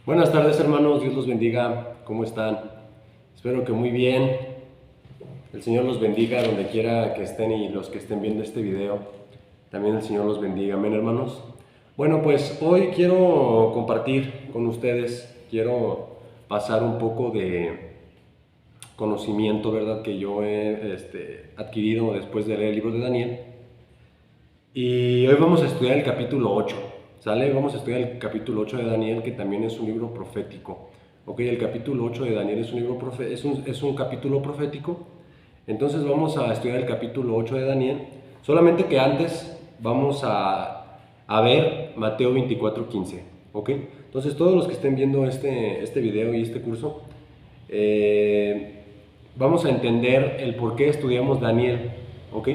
Buenas tardes, hermanos, Dios los bendiga. ¿Cómo están? Espero que muy bien. El Señor los bendiga donde quiera que estén, y los que estén viendo este video, también el Señor los bendiga. Amén, hermanos. Bueno, pues hoy quiero compartir con ustedes, quiero pasar un poco de conocimiento, ¿verdad?, que yo he adquirido después de leer el libro de Daniel. Y hoy vamos a estudiar el capítulo 8, ¿sale? Vamos a estudiar el capítulo 8 de Daniel, que también es un libro profético. Ok, el capítulo 8 de Daniel es un, libro es un capítulo profético. Entonces vamos a estudiar el capítulo 8 de Daniel. Solamente que antes vamos a ver Mateo 24:15. Ok, entonces todos los que estén viendo este video y este curso, vamos a entender el por qué estudiamos Daniel. Ok,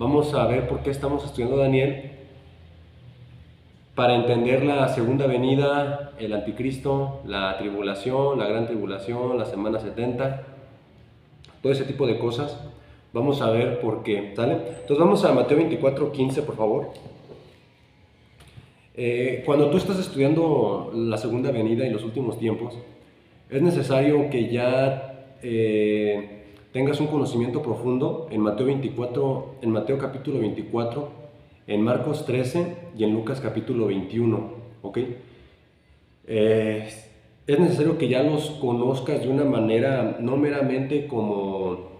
vamos a ver por qué estamos estudiando Daniel, para entender la segunda venida, el anticristo, la tribulación, la gran tribulación, la semana 70, todo ese tipo de cosas. Vamos a ver por qué, ¿sale? Entonces vamos a Mateo 24:15, por favor. Cuando tú estás estudiando la segunda venida y los últimos tiempos, es necesario que ya tengas un conocimiento profundo en Mateo 24, en Mateo capítulo 24, en Marcos 13 y en Lucas capítulo 21, ¿ok? Es necesario que ya los conozcas de una manera, no meramente como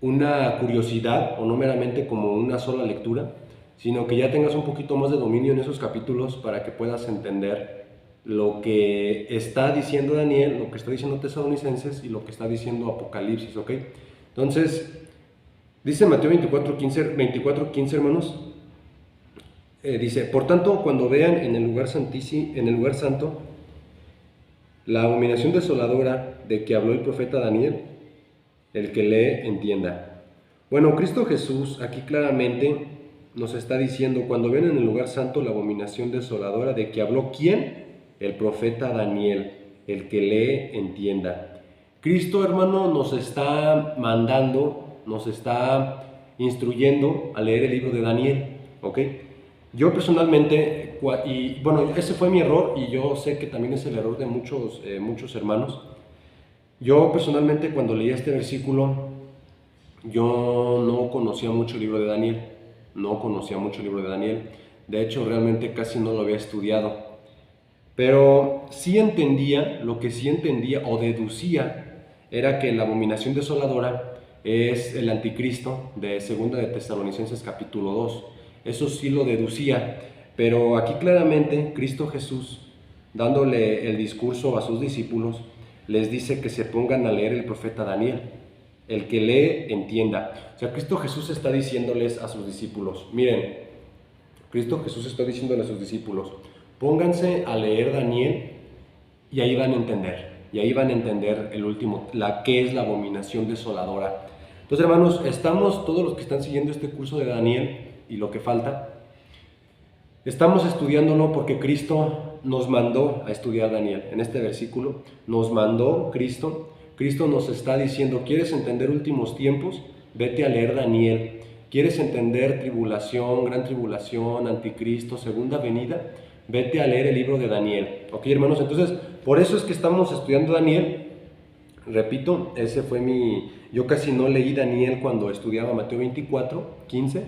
una curiosidad o no meramente como una sola lectura, sino que ya tengas un poquito más de dominio en esos capítulos para que puedas entender lo que está diciendo Daniel, lo que está diciendo Tesalonicenses y lo que está diciendo Apocalipsis, ¿ok? Entonces, dice Mateo 24:15, hermanos, dice: por tanto, cuando vean en el lugar santo la abominación desoladora de que habló el profeta Daniel, el que lee entienda. Bueno, Cristo Jesús aquí claramente nos está diciendo: cuando ven en el lugar santo la abominación desoladora de que habló, ¿quién? El profeta Daniel, el que lee entienda. Cristo, hermano, nos está mandando, nos está instruyendo a leer el libro de Daniel, ¿ok? Yo personalmente, y bueno, ese fue mi error, y yo sé que también es el error de muchos hermanos. Yo personalmente, cuando leí este versículo, yo no conocía mucho el libro de Daniel, no conocía mucho el libro de Daniel. De hecho, realmente casi no lo había estudiado. Pero sí entendía, lo que sí entendía o deducía era que la abominación desoladora es el anticristo de 2 de Tesalonicenses capítulo 2. Eso sí lo deducía, pero aquí claramente Cristo Jesús, dándole el discurso a sus discípulos, les dice que se pongan a leer el profeta Daniel. El que lee, entienda. O sea, Cristo Jesús está diciéndoles a sus discípulos, miren, Cristo Jesús está diciéndole a sus discípulos: pónganse a leer Daniel y ahí van a entender. Y ahí van a entender el último, qué es la abominación desoladora. Entonces, hermanos, estamos, todos los que están siguiendo este curso de Daniel y lo que falta, estamos estudiándolo porque Cristo nos mandó a estudiar Daniel. En este versículo nos mandó Cristo. Cristo nos está diciendo: ¿quieres entender últimos tiempos? Vete a leer Daniel. ¿Quieres entender tribulación, gran tribulación, anticristo, segunda venida? Vete a leer el libro de Daniel. Ok, hermanos, entonces por eso es que estamos estudiando Daniel. Repito, ese fue yo casi no leí Daniel cuando estudiaba Mateo 24:15,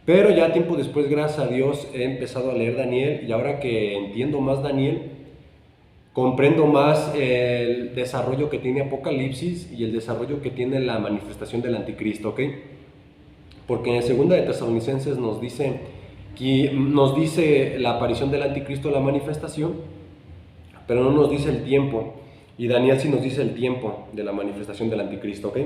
pero ya tiempo después, gracias a Dios, he empezado a leer Daniel, y ahora que entiendo más Daniel, comprendo más el desarrollo que tiene Apocalipsis y el desarrollo que tiene la manifestación del anticristo, ¿ok? Porque en 2 de Tesalonicenses nos dice la aparición del anticristo, la manifestación, pero no nos dice el tiempo. Y Daniel sí nos dice el tiempo de la manifestación del anticristo, ¿ok?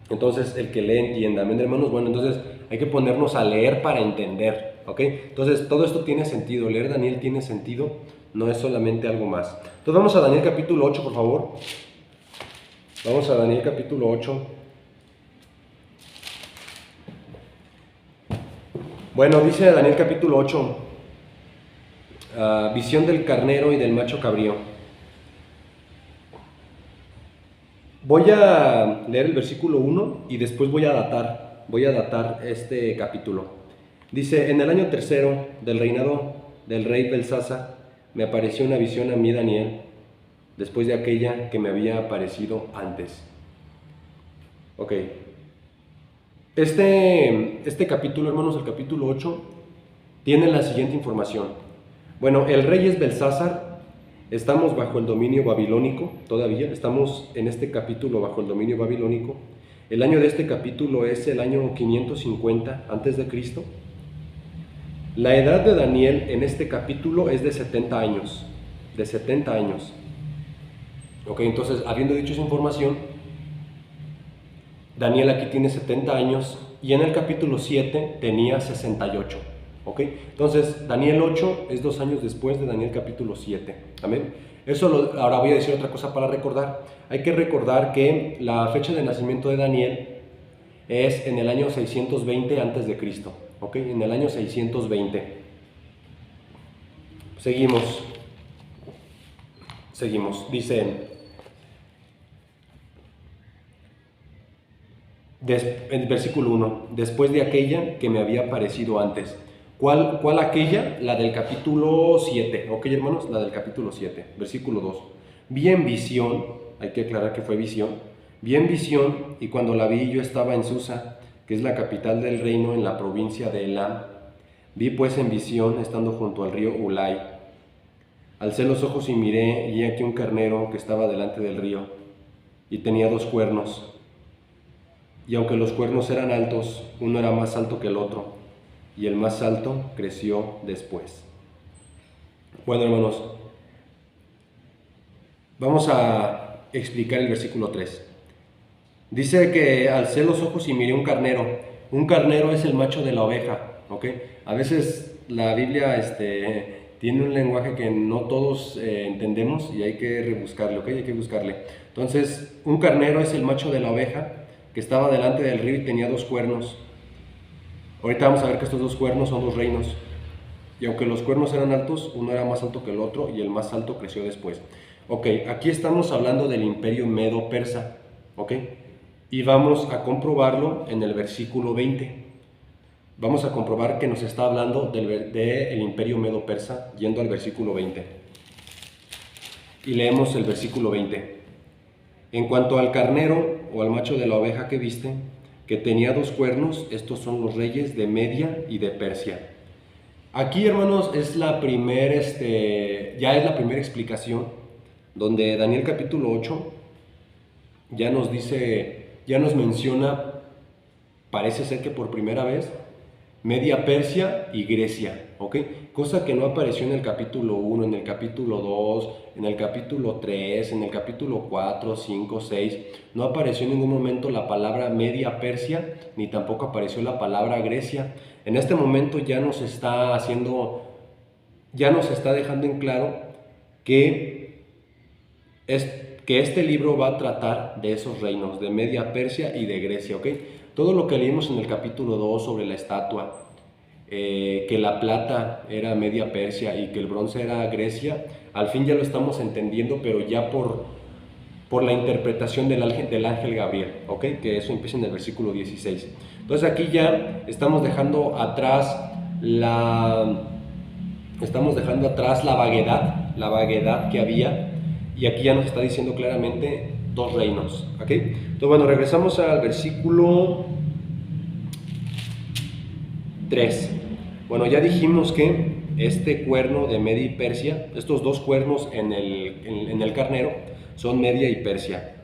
Entonces, el que lee entienda. Amén, hermanos. Bueno, entonces hay que ponernos a leer para entender, ¿ok? Entonces, todo esto tiene sentido. Leer Daniel tiene sentido, no es solamente algo más. Entonces, vamos a Daniel capítulo 8, por favor. Vamos a Daniel capítulo 8. Bueno, dice Daniel capítulo 8, visión del carnero y del macho cabrío. Voy a leer el versículo 1 y después voy a datar este capítulo. Dice: en el año tercero del reinado del rey Belsasar, me apareció una visión a mí, Daniel, después de aquella que me había aparecido antes. Ok. Este capítulo, hermanos, el capítulo 8, tiene la siguiente información. Bueno, el rey es Belsasar, estamos bajo el dominio babilónico, todavía estamos en este capítulo bajo el dominio babilónico. El año de este capítulo es el año 550 a.C. La edad de Daniel en este capítulo es de 70 años, de 70 años. Ok, entonces, habiendo dicho esa información, Daniel aquí tiene 70 años y en el capítulo 7 tenía 68. ¿Ok? Entonces, Daniel 8 es 2 años después de Daniel capítulo 7. Amén. Ahora voy a decir otra cosa para recordar. Hay que recordar que la fecha de nacimiento de Daniel es en el año 620 a.C. ¿Ok? En el año 620. Seguimos. Dice, en el versículo 1, después de aquella que me había parecido antes. ¿Cuál aquella? La del capítulo 7, ¿ok, hermanos? La del capítulo 7, versículo 2. Vi en visión, hay que aclarar que fue visión, vi en visión y cuando la vi yo estaba en Susa, que es la capital del reino en la provincia de Elam. Vi pues en visión estando junto al río Ulai. Alcé los ojos y miré y aquí un carnero que estaba delante del río y tenía 2 cuernos. Y aunque los cuernos eran altos, uno era más alto que el otro, y el más alto creció después. Bueno, hermanos, vamos a explicar el versículo 3. Dice que alcé los ojos y miré un carnero. Un carnero es el macho de la oveja, ¿ok? A veces la Biblia tiene un lenguaje que no todos entendemos y hay que rebuscarle, ¿ok? Hay que buscarle. Entonces, un carnero es el macho de la oveja que estaba delante del río y tenía 2 cuernos. Ahorita vamos a ver que estos 2 cuernos son 2 reinos. Y aunque los cuernos eran altos, uno era más alto que el otro y el más alto creció después. Ok, aquí estamos hablando del imperio medo-persa. Ok, y vamos a comprobarlo en el versículo 20. Vamos a comprobar que nos está hablando del imperio medo-persa yendo al versículo 20. Y leemos el versículo 20. En cuanto al carnero o al macho de la oveja que viste, que tenía 2 cuernos, estos son los reyes de Media y de Persia. Aquí, hermanos, ya es la primera explicación, donde Daniel capítulo 8 ya nos dice, ya nos menciona, parece ser que por primera vez, Media Persia y Grecia, ¿ok? Cosa que no apareció en el capítulo 1, en el capítulo 2, en el capítulo 3, en el capítulo 4, 5, 6. No apareció en ningún momento la palabra Media Persia, ni tampoco apareció la palabra Grecia. En este momento ya nos está dejando en claro que este libro va a tratar de esos reinos, de Media Persia y de Grecia, ¿ok? Todo lo que leímos en el capítulo 2 sobre la estatua, que la plata era Media Persia y que el bronce era Grecia, al fin ya lo estamos entendiendo, pero ya por la interpretación del ángel Gabriel, ¿ok? Que eso empieza en el versículo 16. Entonces aquí ya estamos dejando atrás la vaguedad que había, y aquí ya nos está diciendo claramente 2 reinos, ¿ok? Entonces, bueno, regresamos al versículo 3. Bueno, ya dijimos que este cuerno de Media y Persia, estos 2 cuernos en el carnero, son Media y Persia.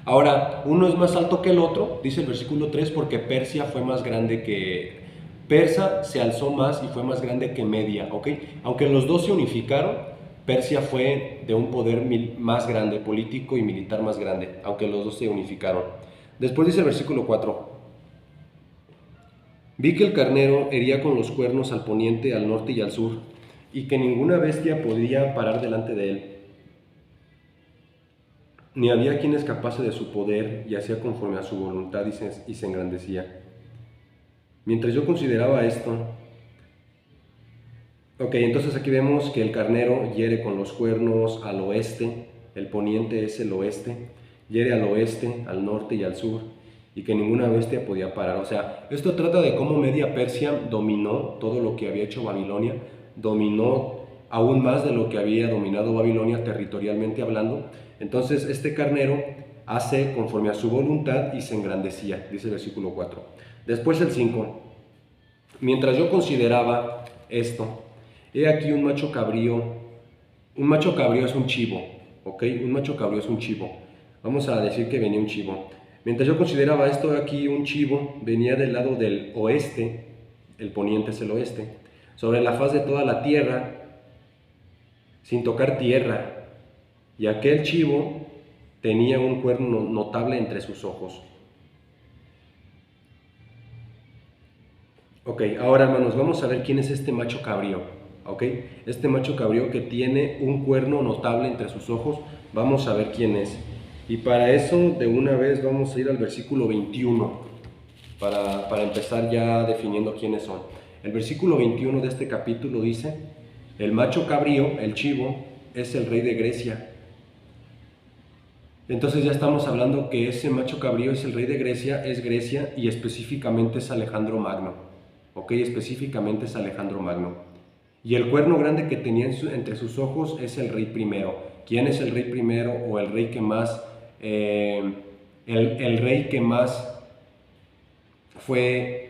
Ahora, uno es más alto que el otro, dice el versículo 3, porque Persia fue más grande que... Persa se alzó más y fue más grande que Media, ¿ok? Aunque los 2 se unificaron, Persia fue de un poder más grande, político y militar más grande, aunque los 2 se unificaron. Después dice el versículo 4. Vi que el carnero hería con los cuernos al poniente, al norte y al sur, y que ninguna bestia podía parar delante de él. Ni había quien escapase de su poder y hacía conforme a su voluntad y se engrandecía. Mientras yo consideraba esto, ok, entonces aquí vemos que el carnero hiere con los cuernos al oeste, el poniente es el oeste, hiere al oeste, al norte y al sur, y que ninguna bestia podía parar. O sea, esto trata de cómo Media Persia dominó todo lo que había hecho Babilonia, dominó aún más de lo que había dominado Babilonia territorialmente hablando. Entonces este carnero hace conforme a su voluntad y se engrandecía, dice el versículo 4. Después el 5. Mientras yo consideraba esto, he aquí un macho cabrío. Un macho cabrío es un chivo, ¿ok? Un macho cabrío es un chivo. Vamos a decir que venía un chivo. Mientras yo consideraba esto, aquí un chivo venía del lado del oeste, el poniente es el oeste, sobre la faz de toda la tierra, sin tocar tierra. Y aquel chivo tenía un cuerno notable entre sus ojos. Ok, ahora hermanos, vamos a ver quién es este macho cabrío. Ok, este macho cabrío que tiene un cuerno notable entre sus ojos, vamos a ver quién es. Y para eso, de una vez, vamos a ir al versículo 21, para empezar ya definiendo quiénes son. El versículo 21 de este capítulo dice: el macho cabrío, el chivo, es el rey de Grecia. Entonces ya estamos hablando que ese macho cabrío es el rey de Grecia, es Grecia y específicamente es Alejandro Magno. Ok, específicamente es Alejandro Magno. Y el cuerno grande que tenía entre sus ojos es el rey primero. ¿Quién es el rey primero o el rey que más, el rey que más fue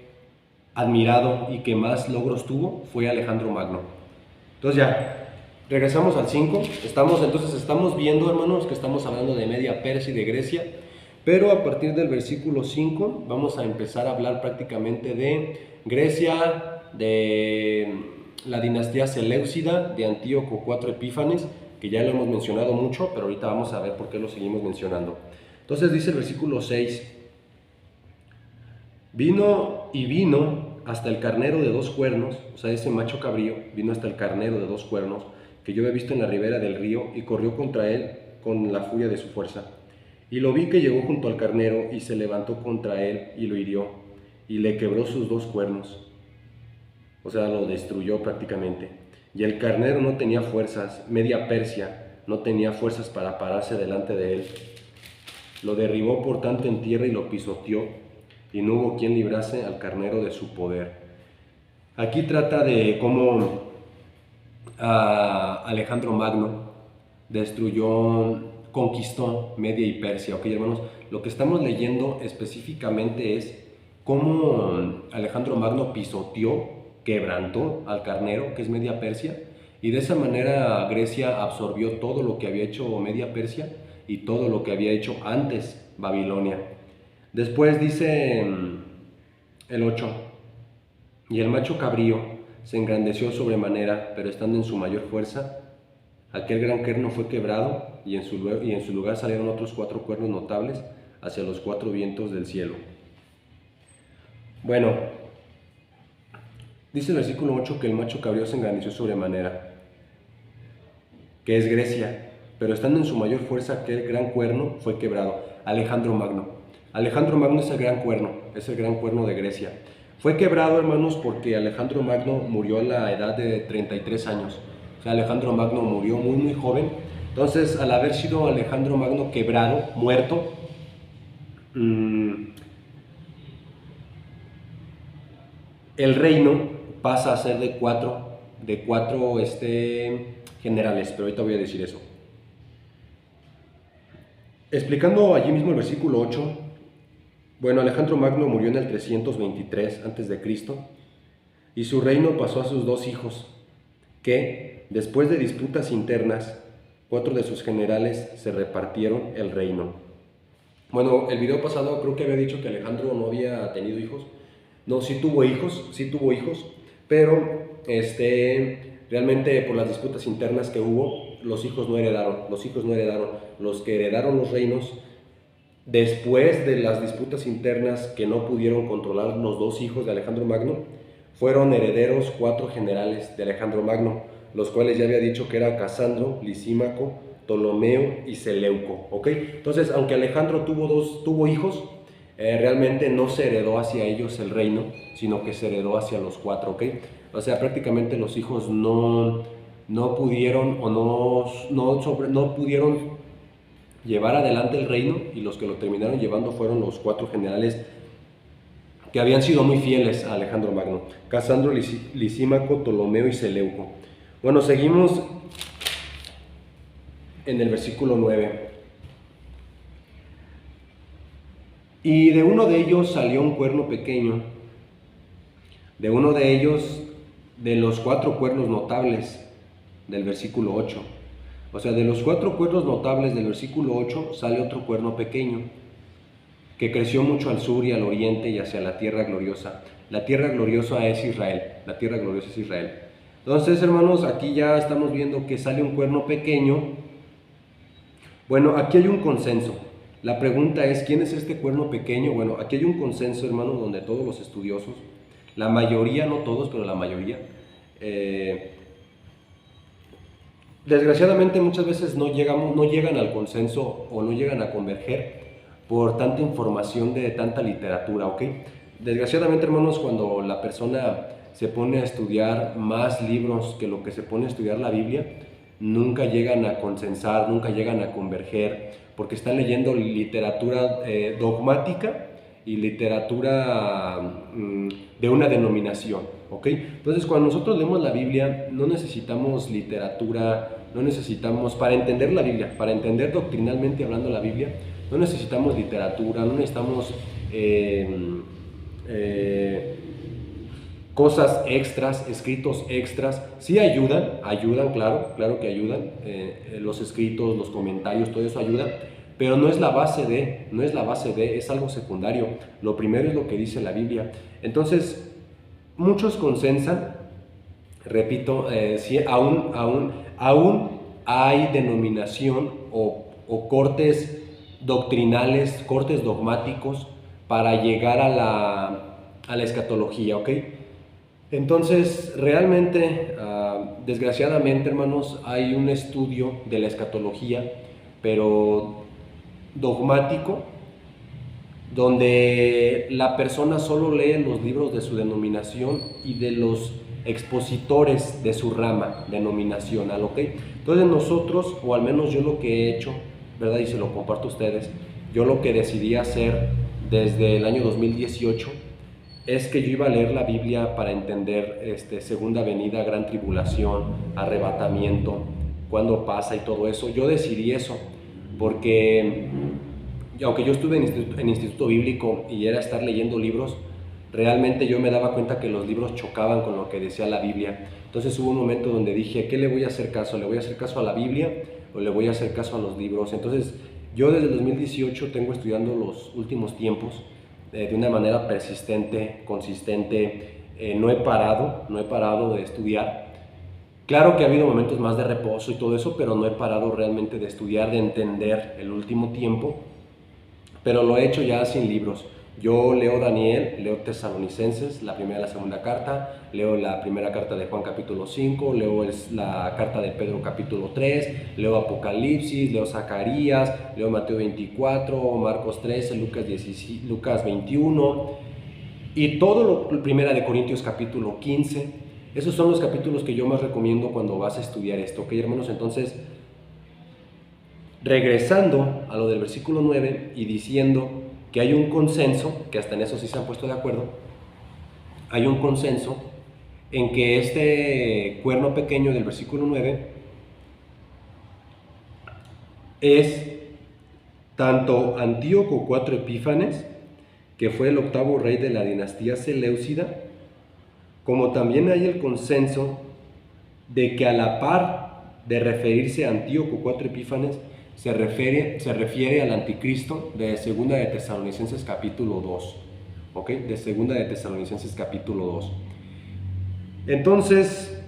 admirado y que más logros tuvo? Fue Alejandro Magno. Entonces ya, regresamos al 5. Estamos viendo, hermanos, que estamos hablando de Media Persia y de Grecia, pero a partir del versículo 5 vamos a empezar a hablar prácticamente de Grecia, de la dinastía Seleucida, de Antíoco IV Epífanes, que ya lo hemos mencionado mucho, pero ahorita vamos a ver por qué lo seguimos mencionando. Entonces dice el versículo 6: vino hasta el carnero de 2 cuernos, o sea, ese macho cabrío, vino hasta el carnero de 2 cuernos, que yo he visto en la ribera del río, y corrió contra él con la furia de su fuerza. Y lo vi que llegó junto al carnero, y se levantó contra él, y lo hirió, y le quebró sus 2 cuernos. O sea, lo destruyó prácticamente. Y el carnero no tenía fuerzas, Media Persia no tenía fuerzas para pararse delante de él. Lo derribó por tanto en tierra y lo pisoteó, y no hubo quien librase al carnero de su poder. Aquí trata de cómo Alejandro Magno conquistó Media y Persia. Ok, hermanos, lo que estamos leyendo específicamente es cómo Alejandro Magno pisoteó, quebrantó al carnero, que es Media Persia, y de esa manera Grecia absorbió todo lo que había hecho Media Persia y todo lo que había hecho antes Babilonia. Después dice el 8: y el macho cabrío se engrandeció sobremanera, pero estando en su mayor fuerza, aquel gran cuerno fue quebrado, y en su lugar salieron otros 4 cuernos notables hacia los 4 vientos del cielo. Bueno, dice el versículo 8 que el macho cabrío se engrandeció sobremanera, que es Grecia, pero estando en su mayor fuerza, aquel gran cuerno fue quebrado. Alejandro Magno. Alejandro Magno es el gran cuerno de Grecia. Fue quebrado, hermanos, porque Alejandro Magno murió a la edad de 33 años. O sea, Alejandro Magno murió muy, muy joven. Entonces, al haber sido Alejandro Magno quebrado, muerto, el reino pasa a ser de cuatro generales, pero ahorita voy a decir eso. Explicando allí mismo el versículo 8, bueno, Alejandro Magno murió en el 323 a.C. y su reino pasó a sus 2 hijos, que, después de disputas internas, 4 de sus generales se repartieron el reino. Bueno, el video pasado creo que había dicho que Alejandro no había tenido hijos. No, sí tuvo hijos, pero realmente por las disputas internas que hubo, los hijos no heredaron. Los que heredaron los reinos, después de las disputas internas que no pudieron controlar los 2 hijos de Alejandro Magno, fueron herederos 4 generales de Alejandro Magno, los cuales ya había dicho que era Casandro, Lisímaco, Ptolomeo y Seleuco, ¿ok? Entonces, aunque Alejandro tuvo hijos, realmente no se heredó hacia ellos el reino, sino que se heredó hacia los 4, ¿ok? O sea, prácticamente los hijos no pudieron no pudieron llevar adelante el reino, y los que lo terminaron llevando fueron los 4 generales que habían sido muy fieles a Alejandro Magno: Casandro, Lisímaco, Ptolomeo y Seleuco. Bueno, seguimos en el versículo 9. Y de uno de ellos salió un cuerno pequeño, de uno de ellos, de los 4 cuernos notables del versículo 8. O sea, de los 4 cuernos notables del versículo 8 sale otro cuerno pequeño, que creció mucho al sur y al oriente y hacia la tierra gloriosa. La tierra gloriosa es Israel, la tierra gloriosa es Israel. Entonces, hermanos, aquí ya estamos viendo que sale un cuerno pequeño. Bueno, aquí hay un consenso. La pregunta es, ¿quién es este cuerno pequeño? Bueno, aquí hay un consenso, hermanos, donde todos los estudiosos, la mayoría, no todos, pero la mayoría, desgraciadamente muchas veces no llegan al consenso o no llegan a converger por tanta información de tanta literatura, ¿ok? Desgraciadamente, hermanos, cuando la persona se pone a estudiar más libros que lo que se pone a estudiar la Biblia, nunca llegan a consensar, nunca llegan a converger, porque están leyendo literatura dogmática y literatura de una denominación, ¿ok? Entonces, cuando nosotros leemos la Biblia, no necesitamos literatura, no necesitamos, para entender la Biblia, para entender doctrinalmente hablando la Biblia, no necesitamos literatura, no necesitamos cosas extras, escritos extras. Sí ayudan, claro que ayudan, los escritos, los comentarios, todo eso ayuda, pero no es la base de, es algo secundario. Lo primero es lo que dice la Biblia. Entonces, muchos consensan, repito, sí, aún hay denominación o cortes doctrinales, cortes dogmáticos para llegar a la escatología, ¿ok? Entonces, realmente, desgraciadamente, hermanos, hay un estudio de la escatología, pero dogmático, donde la persona solo lee los libros de su denominación y de los expositores de su rama denominacional, ¿ok? Entonces nosotros, o al menos yo lo que he hecho, ¿verdad? Y se lo comparto a ustedes, yo lo que decidí hacer desde el año 2018 es que yo iba a leer la Biblia para entender segunda venida, gran tribulación, arrebatamiento, cuándo pasa y todo eso. Yo decidí eso porque aunque yo estuve en instituto bíblico y era estar leyendo libros, realmente yo me daba cuenta que los libros chocaban con lo que decía la Biblia. Entonces hubo un momento donde dije, ¿qué le voy a hacer caso? ¿Le voy a hacer caso a la Biblia o le voy a hacer caso a los libros? Entonces yo desde el 2018 tengo estudiando los últimos tiempos de una manera persistente, consistente. No he parado de estudiar. Claro que ha habido momentos más de reposo y todo eso, pero no he parado realmente de estudiar, de entender el último tiempo, pero lo he hecho ya sin libros. Yo leo Daniel, leo Tesalonicenses, la primera y la segunda carta, leo la primera carta de Juan capítulo 5, leo la carta de Pedro capítulo 3, leo Apocalipsis, leo Zacarías, leo Mateo 24, Marcos 13, Lucas 21 y todo lo primera de Corintios capítulo 15. Esos son los capítulos que yo más recomiendo cuando vas a estudiar esto, ¿ok, hermanos? Entonces, regresando a lo del versículo 9 y diciendo que hay un consenso, que hasta en eso sí se han puesto de acuerdo, hay un consenso en que este cuerno pequeño del versículo 9 es tanto Antíoco IV Epífanes, que fue el 8º rey de la dinastía Seleucida, como también hay el consenso de que a la par de referirse a Antíoco IV Epífanes, se refiere al anticristo de 2 de Tesalonicenses capítulo 2, ¿ok? De 2 de Tesalonicenses capítulo 2. Entonces,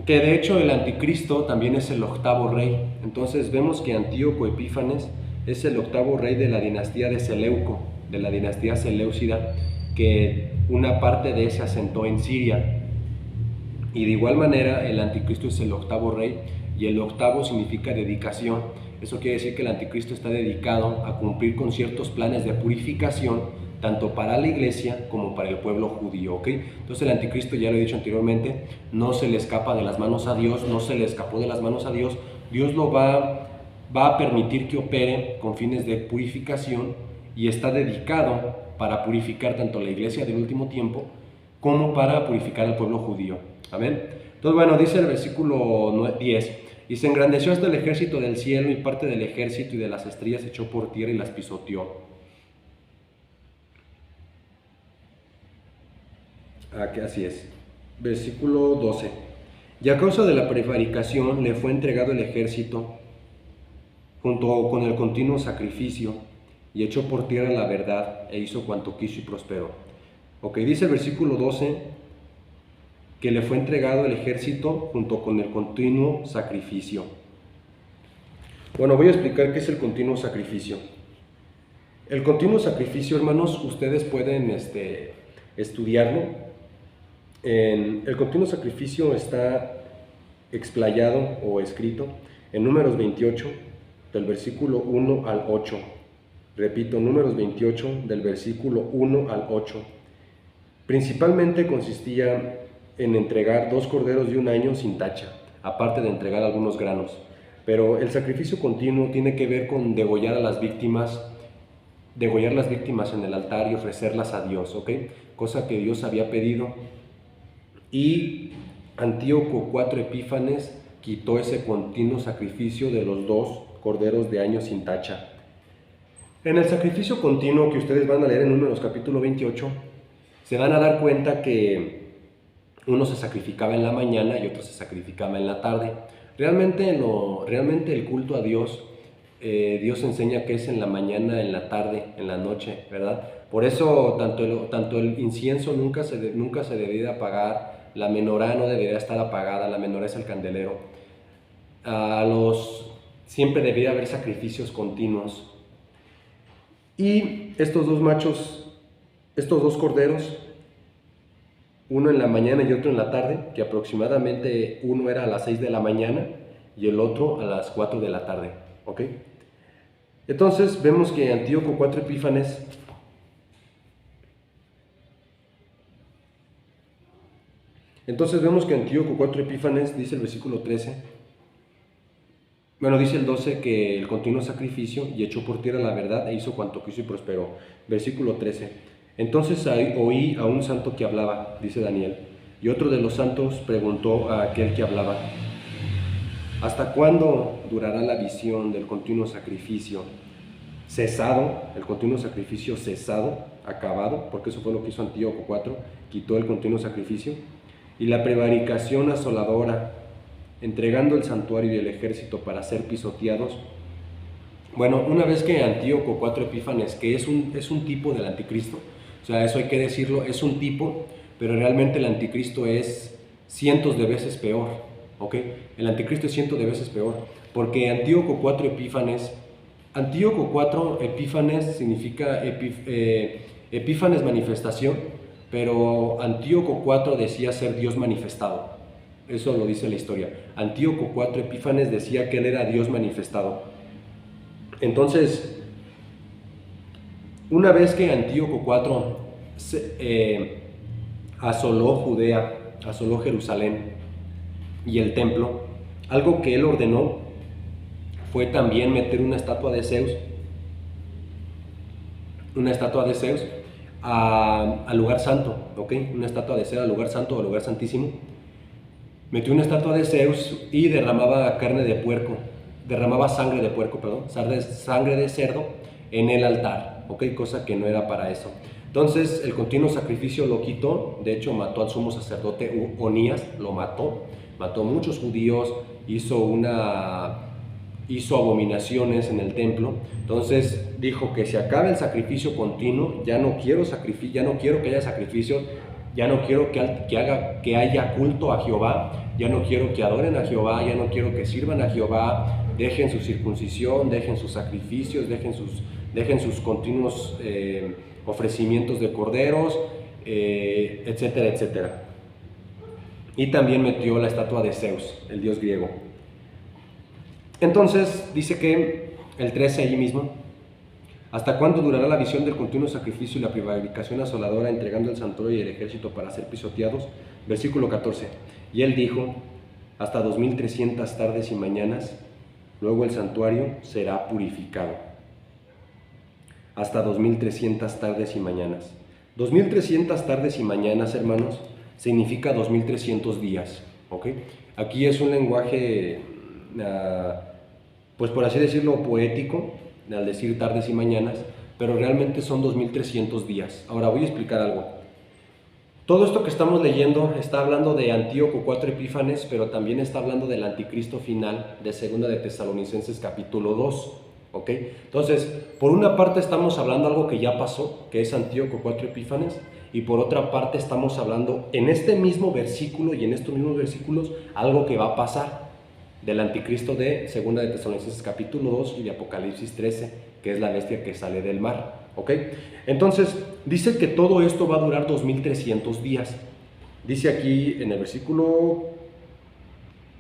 que de hecho el anticristo también es el 8º rey. Entonces vemos que Antíoco Epífanes es el 8º rey de la dinastía de Seleuco, de la dinastía Seleucida, que una parte de él se asentó en Siria. Y de igual manera el anticristo es el 8º rey, y el 8º significa dedicación. Eso quiere decir que el anticristo está dedicado a cumplir con ciertos planes de purificación, tanto para la iglesia como para el pueblo judío, ¿ok? Entonces el anticristo, ya lo he dicho anteriormente, no se le escapa de las manos a Dios, no se le escapó de las manos a Dios. Dios lo va a permitir que opere con fines de purificación y está dedicado para purificar tanto la iglesia del último tiempo como para purificar al pueblo judío. Amén. Entonces, bueno, dice el versículo 10, y se engrandeció hasta el ejército del cielo, y parte del ejército y de las estrellas echó por tierra y las pisoteó. Así es. Versículo 12. Y a causa de la prevaricación le fue entregado el ejército junto con el continuo sacrificio, y echó por tierra la verdad, e hizo cuanto quiso y prosperó. Ok, dice el versículo 12 que le fue entregado el ejército junto con el continuo sacrificio. Bueno, voy a explicar qué es el continuo sacrificio. El continuo sacrificio, hermanos, ustedes pueden estudiarlo. El continuo sacrificio está explayado o escrito en Números 28, del versículo 1 al 8. Repito, Números 28, del versículo 1 al 8. Principalmente consistía en entregar 2 corderos de un año sin tacha, aparte de entregar algunos granos. Pero el sacrificio continuo tiene que ver con degollar las víctimas en el altar y ofrecerlas a Dios, ¿ok? Cosa que Dios había pedido. Y Antíoco IV Epífanes quitó ese continuo sacrificio de los 2 corderos de año sin tacha. En el sacrificio continuo que ustedes van a leer en Números capítulo 28, se van a dar cuenta que uno se sacrificaba en la mañana y otro se sacrificaba en la tarde. Realmente el culto a Dios, Dios enseña que es en la mañana, en la tarde, en la noche, ¿verdad? Por eso tanto el incienso nunca se debería apagar, la menorá no debería estar apagada, la menorá es el candelero. Siempre debería haber sacrificios continuos. Y estos 2 corderos, uno en la mañana y otro en la tarde, que aproximadamente uno era a las 6 de la mañana y el otro a las 4 de la tarde, ¿ok? Entonces vemos que Antíoco IV Epífanes dice el versículo 13, bueno, dice el 12 que el continuo sacrificio, y echó por tierra la verdad, e hizo cuanto quiso y prosperó. Versículo 13. Entonces oí a un santo que hablaba, dice Daniel, y otro de los santos preguntó a aquel que hablaba: ¿hasta cuándo durará la visión del continuo sacrificio cesado? El continuo sacrificio cesado, acabado, porque eso fue lo que hizo Antíoco IV, quitó el continuo sacrificio, y la prevaricación asoladora, entregando el santuario y el ejército para ser pisoteados. Bueno, una vez que Antíoco IV Epífanes, que es un tipo del anticristo, o sea, eso hay que decirlo, es un tipo, pero realmente el anticristo es cientos de veces peor, ¿ok? El anticristo es cientos de veces peor, porque Antíoco IV Epífanes significa Epífanes manifestación, pero Antíoco IV decía ser Dios manifestado. Eso lo dice la historia. Antíoco IV Epífanes decía que él era Dios manifestado. Entonces, una vez que Antíoco IV asoló Judea, asoló Jerusalén y el templo, algo que él ordenó fue también meter una estatua de Zeus al lugar santo, ¿ok? Una estatua de Zeus al lugar santo o al lugar santísimo. Metió una estatua de Zeus y derramaba sangre de cerdo en el altar, ¿ok? Cosa que no era para eso. Entonces el continuo sacrificio lo quitó, de hecho mató al sumo sacerdote Onías, lo mató muchos judíos, hizo abominaciones en el templo. Entonces dijo que se acabe el sacrificio continuo, ya no quiero que haya sacrificios, ya no quiero que haya culto a Jehová, ya no quiero que adoren a Jehová, ya no quiero que sirvan a Jehová, dejen su circuncisión, dejen sus sacrificios, dejen sus continuos ofrecimientos de corderos, etcétera, etcétera. Y también metió la estatua de Zeus, el dios griego. Entonces dice que el 13 allí mismo: ¿hasta cuándo durará la visión del continuo sacrificio y la prevaricación asoladora, entregando el santuario y el ejército para ser pisoteados? Versículo 14. Y él dijo: hasta 2300 tardes y mañanas, luego el santuario será purificado. Hasta 2300 tardes y mañanas. 2300 tardes y mañanas, hermanos, significa 2300 días, ¿ok? Aquí es un lenguaje, pues por así decirlo, poético, al decir tardes y mañanas, pero realmente son 2300 días. Ahora voy a explicar algo. Todo esto que estamos leyendo está hablando de Antíoco IV Epífanes, pero también está hablando del anticristo final de Segunda de Tesalonicenses capítulo 2, ¿ok? Entonces, por una parte estamos hablando algo que ya pasó, que es Antíoco IV Epífanes, y por otra parte estamos hablando en este mismo versículo y en estos mismos versículos algo que va a pasar del anticristo de Segunda de Tesalonicenses capítulo 2 y de Apocalipsis 13, que es la bestia que sale del mar, ¿ok? Entonces, dice que todo esto va a durar 2300 días. Dice aquí en el versículo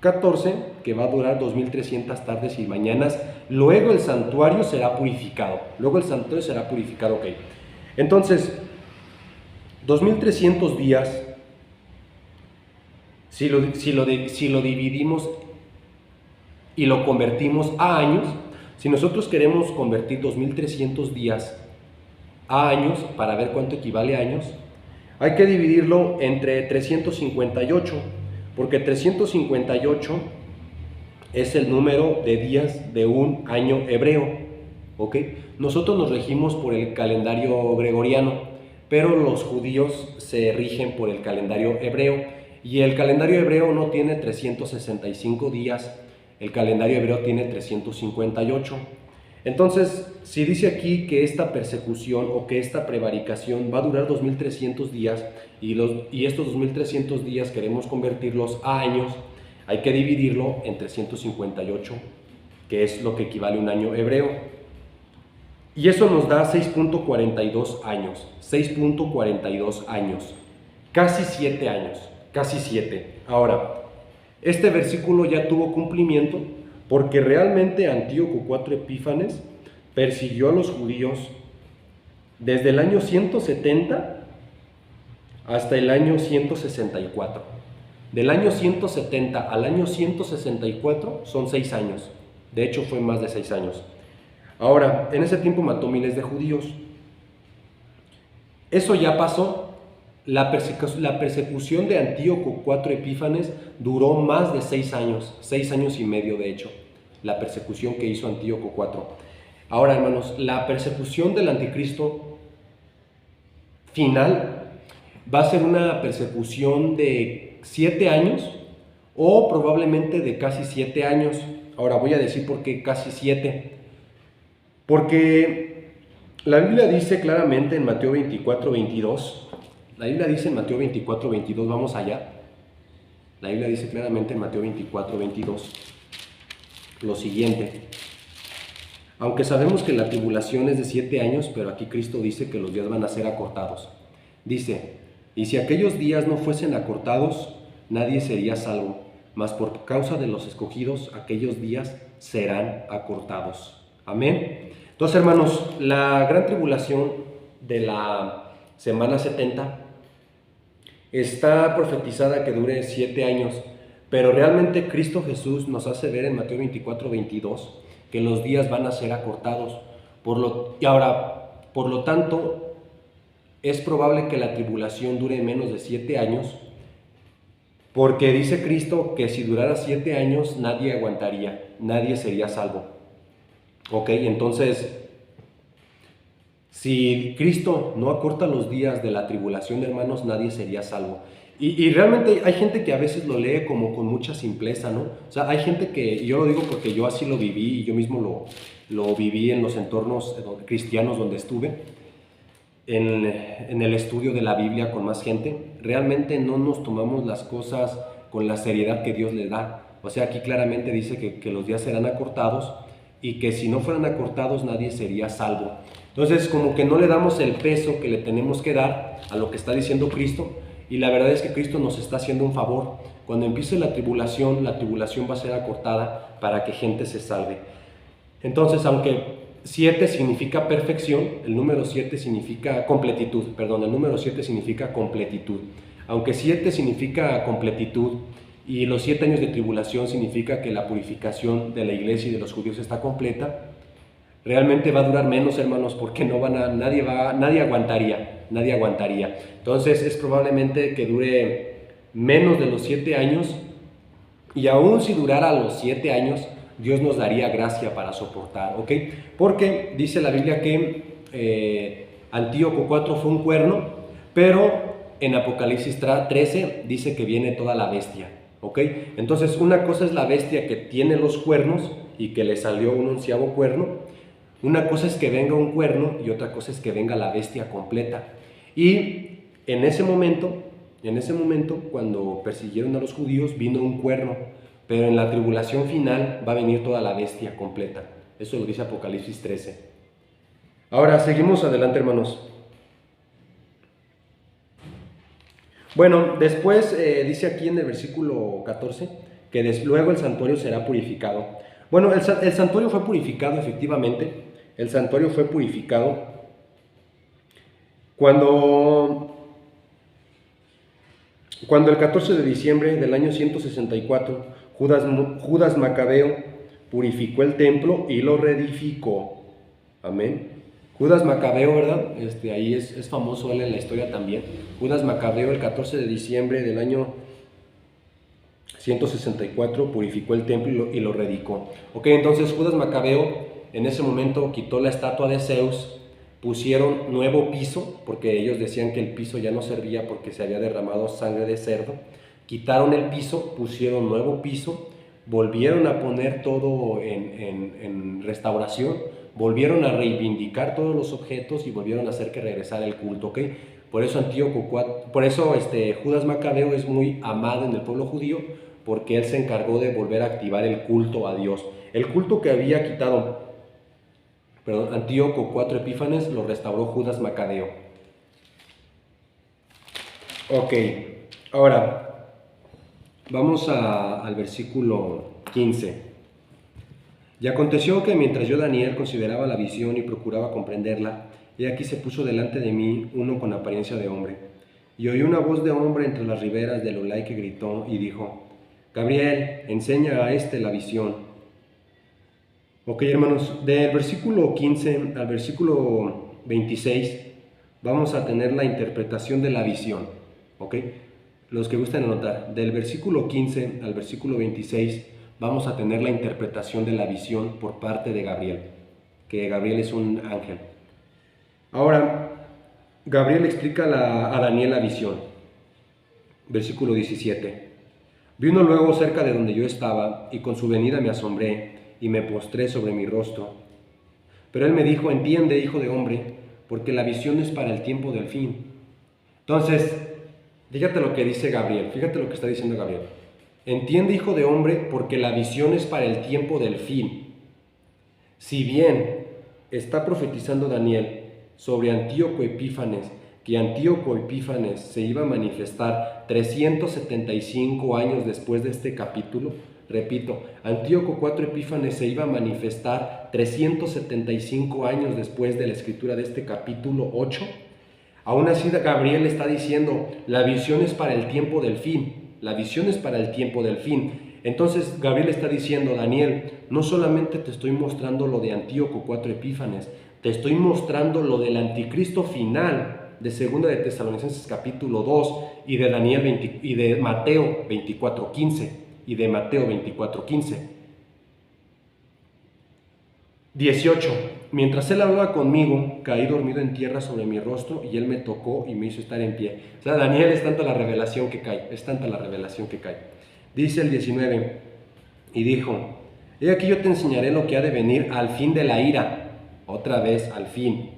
14 que va a durar 2300 tardes y mañanas. Luego el santuario será purificado. Luego el santuario será purificado, ok. Entonces, 2300 días, si lo dividimos y lo convertimos a años, si nosotros queremos convertir 2300 días a años para ver cuánto equivale a años, hay que dividirlo entre 358, porque 358 es el número de días de un año hebreo, ¿ok? Nosotros nos regimos por el calendario gregoriano, pero los judíos se rigen por el calendario hebreo, y el calendario hebreo no tiene 365 días, el calendario hebreo tiene 358. Entonces, si dice aquí que esta persecución o que esta prevaricación va a durar 2300 días y estos 2300 días queremos convertirlos a años, hay que dividirlo en 358, que es lo que equivale a un año hebreo. Y eso nos da 6.42 años, 6.42 años, casi 7 años, casi 7. Ahora, este versículo ya tuvo cumplimiento porque realmente Antíoco IV Epífanes persiguió a los judíos desde el año 170 hasta el año 164. Del año 170 al año 164 son 6 años. De hecho, fue más de 6 años. Ahora, en ese tiempo mató miles de judíos. Eso ya pasó. La persecución de Antíoco IV Epífanes duró más de 6 años, 6 años y medio de hecho, la persecución que hizo Antíoco IV. Ahora, hermanos, la persecución del anticristo final va a ser una persecución de 7 años o probablemente de casi 7 años. Ahora voy a decir por qué casi 7. Porque la Biblia dice claramente en Mateo 24:22, la Biblia dice en Mateo 24:22, vamos allá. La Biblia dice claramente en Mateo 24:22 lo siguiente. Aunque sabemos que la tribulación es de 7 años, pero aquí Cristo dice que los días van a ser acortados. Dice, y si aquellos días no fuesen acortados, nadie sería salvo, mas por causa de los escogidos, aquellos días serán acortados. Amén. Entonces, hermanos, la gran tribulación de la semana 70 está profetizada que dure 7 años, pero realmente Cristo Jesús nos hace ver en Mateo 24:22 que los días van a ser acortados. Por lo tanto, es probable que la tribulación dure menos de 7 años, porque dice Cristo que si durara 7 años nadie aguantaría, nadie sería salvo. Ok, entonces, si Cristo no acorta los días de la tribulación, hermanos, nadie sería salvo. Y realmente hay gente que a veces lo lee como con mucha simpleza, ¿no? O sea, hay gente que, y yo lo digo porque yo así lo viví, y yo mismo lo viví en los entornos cristianos donde estuve, en el estudio de la Biblia con más gente. Realmente no nos tomamos las cosas con la seriedad que Dios le da. O sea, aquí claramente dice que los días serán acortados y que si no fueran acortados nadie sería salvo. Entonces, como que no le damos el peso que le tenemos que dar a lo que está diciendo Cristo, y la verdad es que Cristo nos está haciendo un favor. Cuando empiece la tribulación va a ser acortada para que gente se salve. Entonces, aunque 7 significa perfección, el número 7 significa completitud, perdón, el número 7 significa completitud. Aunque 7 significa completitud y los 7 años de tribulación significa que la purificación de la iglesia y de los judíos está completa, realmente va a durar menos, hermanos, porque nadie aguantaría. Entonces es probablemente que dure menos de los 7 años Y aún si durara los 7 años, Dios nos daría gracia para soportar, ¿ok? Porque dice la Biblia que Antíoco IV fue un cuerno, pero en Apocalipsis 13 dice que viene toda la bestia, ¿ok? Entonces una cosa es la bestia que tiene los cuernos y que le salió un 11º cuerno. Una cosa es que venga un cuerno y otra cosa es que venga la bestia completa. Y en ese momento, cuando persiguieron a los judíos, vino un cuerno, pero en la tribulación final va a venir toda la bestia completa. Eso lo dice Apocalipsis 13. Ahora, seguimos adelante, hermanos. Bueno, después dice aquí en el versículo 14 que luego el santuario será purificado. Bueno, el santuario fue purificado efectivamente. El santuario fue purificado cuando el 14 de diciembre del año 164, Judas Macabeo purificó el templo y lo reedificó. Amén. Judas Macabeo, ¿verdad? Ahí es famoso él en la historia también. Judas Macabeo, el 14 de diciembre del año 164, purificó el templo y lo reedicó. Ok, entonces Judas Macabeo en ese momento quitó la estatua de Zeus, pusieron nuevo piso, porque ellos decían que el piso ya no servía porque se había derramado sangre de cerdo. Quitaron el piso, pusieron nuevo piso, volvieron a poner todo en restauración, volvieron a reivindicar todos los objetos y volvieron a hacer que regresara el culto, ¿ok? Por eso Judas Macabeo es muy amado en el pueblo judío, porque él se encargó de volver a activar el culto a Dios. El culto que había quitado, Antíoco IV Epífanes lo restauró Judas Macabeo. Ok, ahora vamos al versículo 15. Y aconteció que mientras yo, Daniel, consideraba la visión y procuraba comprenderla, he aquí se puso delante de mí uno con apariencia de hombre. Y oí una voz de hombre entre las riberas del Ulai que gritó y dijo: Gabriel, enseña a la visión. Ok, hermanos, del versículo 15 al versículo 26 vamos a tener la interpretación de la visión. Ok, los que gustan anotar, del versículo 15 al versículo 26 vamos a tener la interpretación de la visión por parte de Gabriel, que Gabriel es un ángel. Ahora, Gabriel explica a Daniel la visión. Versículo 17. Vino luego cerca de donde yo estaba, y con su venida me asombré, y me postré sobre mi rostro. Pero él me dijo: entiende, hijo de hombre, porque la visión es para el tiempo del fin. Entonces, fíjate lo que dice Gabriel, fíjate lo que está diciendo Gabriel. Entiende, hijo de hombre, porque la visión es para el tiempo del fin. Si bien está profetizando Daniel sobre Antíoco Epífanes, que Antíoco Epífanes se iba a manifestar 375 años después de este capítulo, repito, Antíoco IV Epífanes se iba a manifestar 375 años después de la escritura de este capítulo 8, aún así Gabriel está diciendo: la visión es para el tiempo del fin. La visión es para el tiempo del fin. Entonces Gabriel está diciendo: Daniel, no solamente te estoy mostrando lo de Antíoco IV Epífanes, te estoy mostrando lo del anticristo final de 2 de Tesalonicenses capítulo 2 y de Mateo 24:15 y de Mateo 24:15. 18. Mientras él hablaba conmigo, caí dormido en tierra sobre mi rostro, y él me tocó y me hizo estar en pie. O sea, Daniel, es tanta la revelación que cae, Dice el 19, y dijo: he aquí yo te enseñaré lo que ha de venir al fin de la ira. Otra vez, al fin.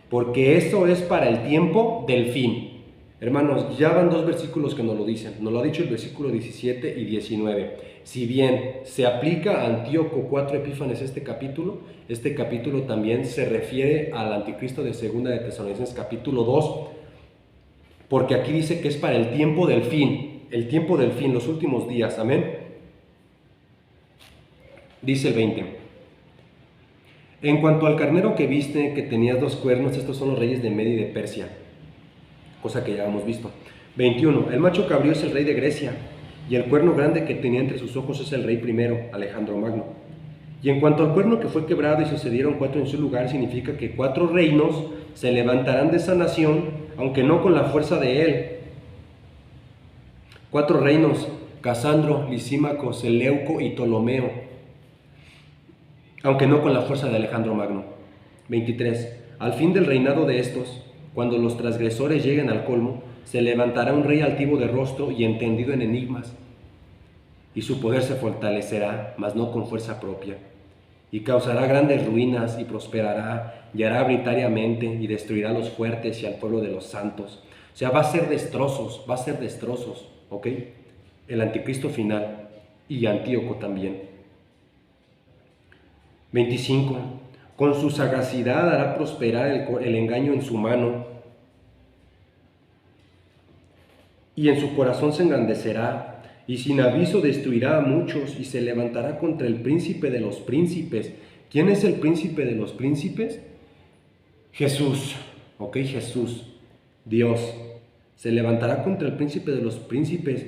Porque eso es para el tiempo del fin. Hermanos, ya van 2 versículos que nos lo dicen. Nos lo ha dicho el versículo 17 y 19. Si bien se aplica a Antíoco IV Epífanes este capítulo también se refiere al anticristo de 2 de Tesalonicenses capítulo 2, porque aquí dice que es para el tiempo del fin, los últimos días, amén. Dice el 20: en cuanto al carnero que viste, que tenías 2 cuernos, estos son los reyes de Media y de Persia, cosa que ya hemos visto. 21. El macho cabrío es el rey de Grecia, y el cuerno grande que tenía entre sus ojos es el rey primero, Alejandro Magno. Y en cuanto al cuerno que fue quebrado y sucedieron 4 en su lugar, significa que 4 reinos se levantarán de esa nación, aunque no con la fuerza de él. 4 reinos Casandro, Lisímaco, Seleuco y Ptolomeo, aunque no con la fuerza de Alejandro Magno. 23. Al fin del reinado de estos, cuando los transgresores lleguen al colmo, se levantará un rey altivo de rostro y entendido en enigmas, y su poder se fortalecerá, mas no con fuerza propia, y causará grandes ruinas y prosperará, y hará arbitrariamente y destruirá a los fuertes y al pueblo de los santos. O sea, va a ser destrozos, ¿ok? El anticristo final y Antíoco también. 25. Con su sagacidad hará prosperar el engaño en su mano, y en su corazón se engrandecerá, y sin aviso destruirá a muchos, y se levantará contra el príncipe de los príncipes. ¿Quién es el príncipe de los príncipes? Jesús, ¿ok? Jesús, Dios. Se levantará contra el príncipe de los príncipes.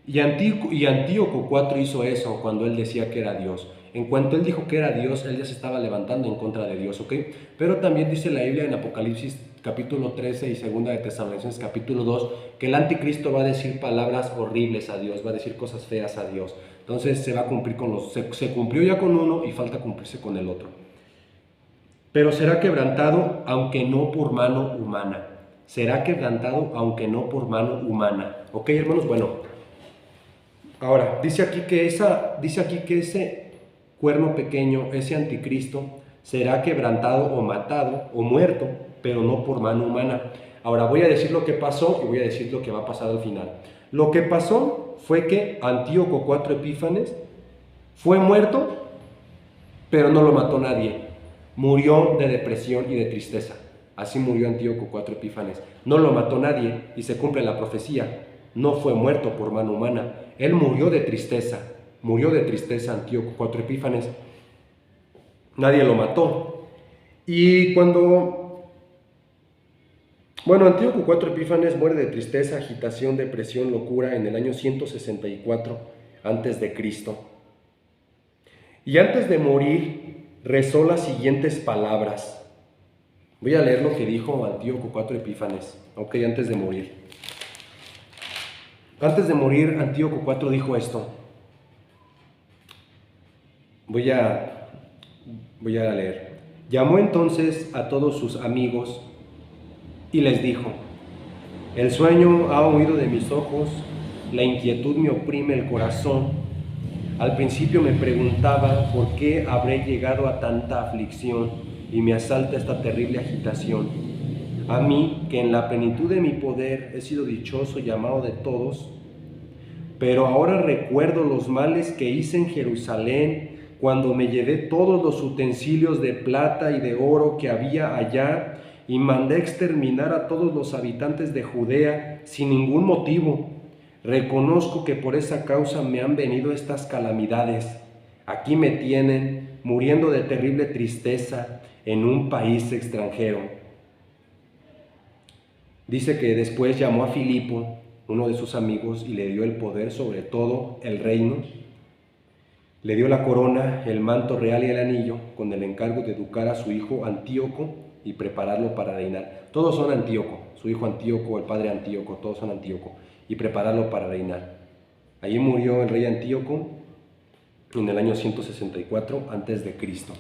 Y Antíoco IV hizo eso cuando él decía que era Dios. En cuanto él dijo que era Dios, él ya se estaba levantando en contra de Dios, ¿ok? Pero también dice la Biblia en Apocalipsis capítulo 13 y 2 de Tesalonicenses capítulo 2, que el anticristo va a decir palabras horribles a Dios, va a decir cosas feas a Dios. Entonces se va a cumplir con se cumplió ya con uno y falta cumplirse con el otro. Pero será quebrantado, aunque no por mano humana. Será quebrantado, aunque no por mano humana. ¿Ok, hermanos? Bueno, ahora, dice aquí que ese cuerno pequeño, ese anticristo, será quebrantado o matado o muerto, pero no por mano humana. Ahora voy a decir lo que pasó y voy a decir lo que va a pasar al final. Lo que pasó fue que Antíoco IV Epífanes fue muerto, pero no lo mató nadie. Murió de depresión y de tristeza. Así murió Antíoco IV Epífanes. No lo mató nadie y se cumple la profecía. No fue muerto por mano humana. Él murió de tristeza. Murió de tristeza Antíoco IV Epífanes. Nadie lo mató. Y Antíoco IV Epífanes muere de tristeza, agitación, depresión, locura en el año 164 a.C. Y antes de morir, rezó las siguientes palabras. Voy a leer lo que dijo Antíoco IV Epífanes, ok, antes de morir. Antes de morir, Antíoco IV dijo esto. Voy a leer. Llamó entonces a todos sus amigos y les dijo: el sueño ha huido de mis ojos, la inquietud me oprime el corazón. Al principio me preguntaba por qué habré llegado a tanta aflicción y me asalta esta terrible agitación. A mí, que en la plenitud de mi poder he sido dichoso y amado de todos, pero ahora recuerdo los males que hice en Jerusalén cuando me llevé todos los utensilios de plata y de oro que había allá y mandé exterminar a todos los habitantes de Judea sin ningún motivo. Reconozco que por esa causa me han venido estas calamidades. Aquí me tienen, muriendo de terrible tristeza en un país extranjero. Dice que después llamó a Filipo, uno de sus amigos, y le dio el poder sobre todo el reino. Le dio la corona, el manto real y el anillo, con el encargo de educar a su hijo Antíoco y prepararlo para reinar. Todos son Antíoco, su hijo Antíoco, el padre Antíoco, todos son Antíoco, y prepararlo para reinar. Allí murió el rey Antíoco en el año 164 a.C.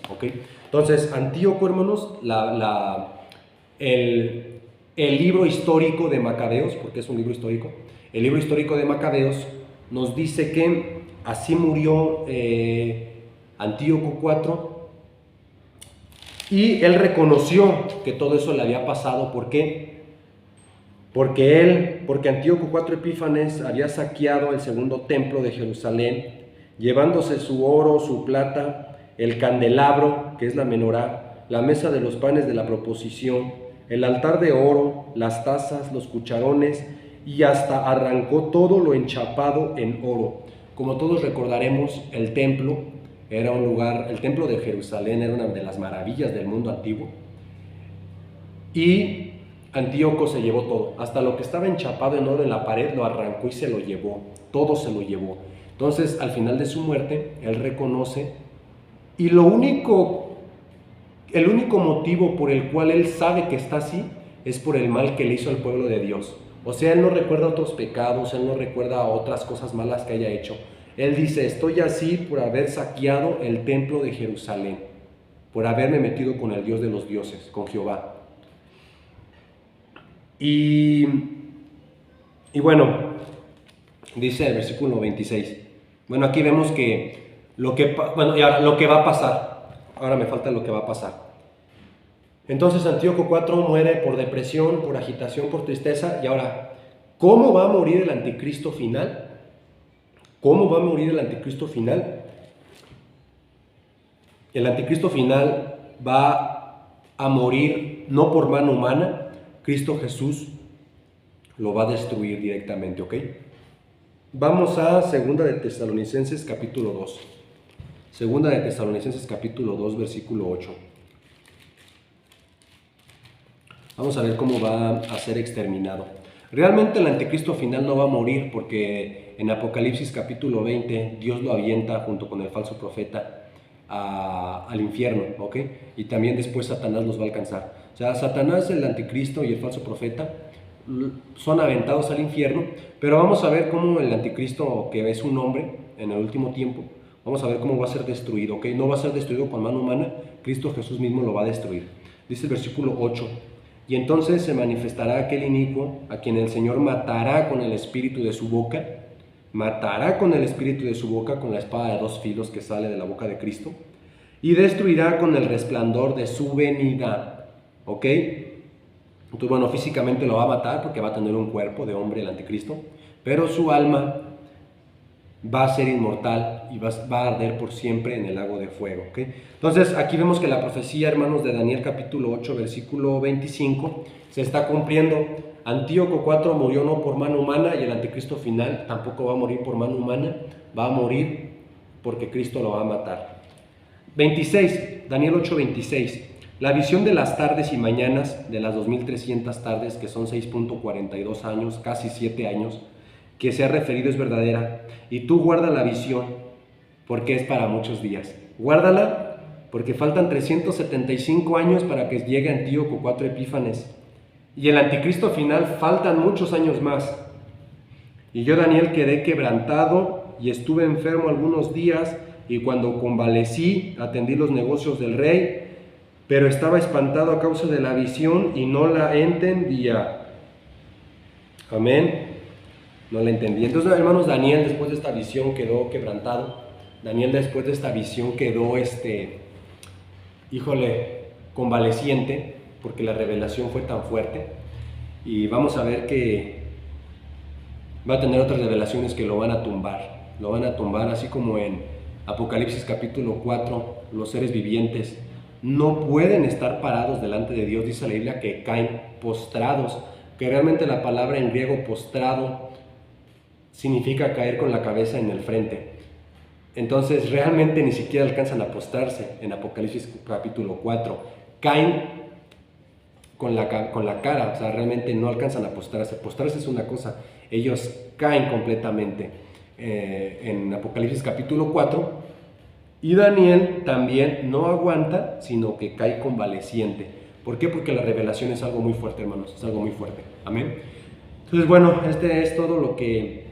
¿Ok? Entonces, Antíoco, hermanos, el libro histórico de Macabeos, porque es un libro histórico, el libro histórico de Macabeos nos dice que así murió Antíoco IV, y él reconoció que todo eso le había pasado. ¿Por qué? Porque Antíoco IV Epífanes había saqueado el segundo templo de Jerusalén, llevándose su oro, su plata, el candelabro, que es la menorá, la mesa de los panes de la proposición, el altar de oro, las tazas, los cucharones, y hasta arrancó todo lo enchapado en oro. Como todos recordaremos, el templo de Jerusalén era una de las maravillas del mundo antiguo, y Antíoco se llevó todo, hasta lo que estaba enchapado en oro en la pared lo arrancó y se lo llevó, todo se lo llevó. Entonces, al final de su muerte, él reconoce, y el único motivo por el cual él sabe que está así es por el mal que le hizo al pueblo de Dios. O sea, él no recuerda otros pecados, él no recuerda otras cosas malas que haya hecho. Él dice, estoy así por haber saqueado el templo de Jerusalén, por haberme metido con el Dios de los dioses, con Jehová. Y bueno, dice el versículo 26. Bueno, aquí vemos que y ahora lo que va a pasar. Ahora me falta lo que va a pasar. Entonces Antíoco IV muere por depresión, por agitación, por tristeza. Y ahora, ¿cómo va a morir el anticristo final? ¿Cómo va a morir el anticristo final? El anticristo final va a morir no por mano humana. Cristo Jesús lo va a destruir directamente, ¿ok? Vamos a 2 de Tesalonicenses capítulo 2. 2 de Tesalonicenses capítulo 2, versículo 8. Vamos a ver cómo va a ser exterminado. Realmente el anticristo final no va a morir porque en Apocalipsis capítulo 20 Dios lo avienta junto con el falso profeta al infierno, ¿ok? Y también después Satanás los va a alcanzar. O sea, Satanás, el anticristo y el falso profeta son aventados al infierno, pero vamos a ver cómo el anticristo, que es un hombre en el último tiempo, vamos a ver cómo va a ser destruido, ¿ok? No va a ser destruido con mano humana, Cristo Jesús mismo lo va a destruir. Dice el versículo 8, y entonces se manifestará aquel inicuo a quien el Señor matará con el espíritu de su boca, matará con el espíritu de su boca, con la espada de dos filos que sale de la boca de Cristo, y destruirá con el resplandor de su venida, ¿ok? Entonces, bueno, físicamente lo va a matar porque va a tener un cuerpo de hombre el anticristo, pero su alma va a ser inmortal y va a arder por siempre en el lago de fuego, ¿ok? Entonces, aquí vemos que la profecía, hermanos, de Daniel capítulo 8, versículo 25, se está cumpliendo. Antíoco IV murió no por mano humana y el anticristo final tampoco va a morir por mano humana, va a morir porque Cristo lo va a matar. 26, Daniel 8, 26. La visión de las tardes y mañanas, de las 2300 tardes, que son 6.42 años, casi 7 años, que se ha referido es verdadera. Y tú guarda la visión, porque es para muchos días. Guárdala, porque faltan 375 años para que llegue Antíoco IV Epífanes. Y el anticristo final faltan muchos años más. Y yo, Daniel, quedé quebrantado y estuve enfermo algunos días, y cuando convalecí, atendí los negocios del rey, pero estaba espantado a causa de la visión y no la entendía. Amén. No la entendía. Entonces, hermanos, Daniel después de esta visión quedó quebrantado. Daniel después de esta visión quedó, convaleciente, porque la revelación fue tan fuerte. Y vamos a ver que va a tener otras revelaciones que lo van a tumbar. Lo van a tumbar, así como en Apocalipsis capítulo 4, los seres vivientes no pueden estar parados delante de Dios. Dice la Biblia que caen postrados, que realmente la palabra en griego postrado significa caer con la cabeza en el frente. Entonces realmente ni siquiera alcanzan a postrarse en Apocalipsis capítulo 4. Caen con la cara, o sea, realmente no alcanzan a postrarse. Postrarse es una cosa, ellos caen completamente. En Apocalipsis capítulo 4, y Daniel también no aguanta, sino que cae convaleciente. ¿Por qué? Porque la revelación es algo muy fuerte, hermanos, es algo muy fuerte. Amén. Entonces, bueno, este es todo lo que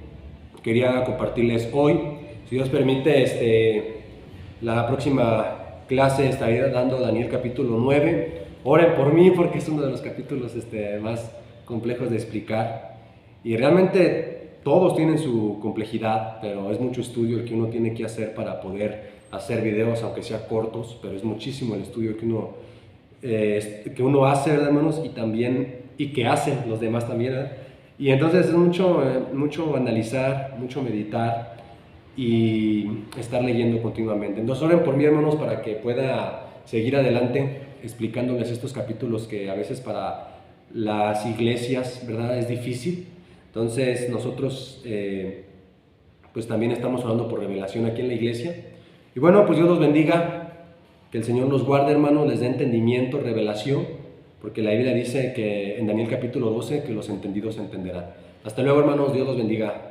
quería compartirles hoy. Si Dios permite, la próxima clase estaré dando Daniel capítulo 9. Oren por mí porque es uno de los capítulos más complejos de explicar. Y realmente todos tienen su complejidad, pero es mucho estudio el que uno tiene que hacer para poder hacer videos, aunque sea cortos, pero es muchísimo el estudio que uno hace, ¿verdad, hermanos? Y que hacen los demás también, ¿verdad? Y entonces es mucho analizar, mucho meditar y estar leyendo continuamente. Entonces oren por mí, hermanos, para que pueda seguir adelante explicándoles estos capítulos que a veces para las iglesias, ¿verdad?, es difícil. Entonces nosotros pues también estamos orando por revelación aquí en la iglesia. Y bueno, pues Dios los bendiga, que el Señor los guarde, hermanos, les dé entendimiento, revelación, porque la Biblia dice que en Daniel capítulo 12 que los entendidos entenderán. Hasta luego, hermanos, Dios los bendiga.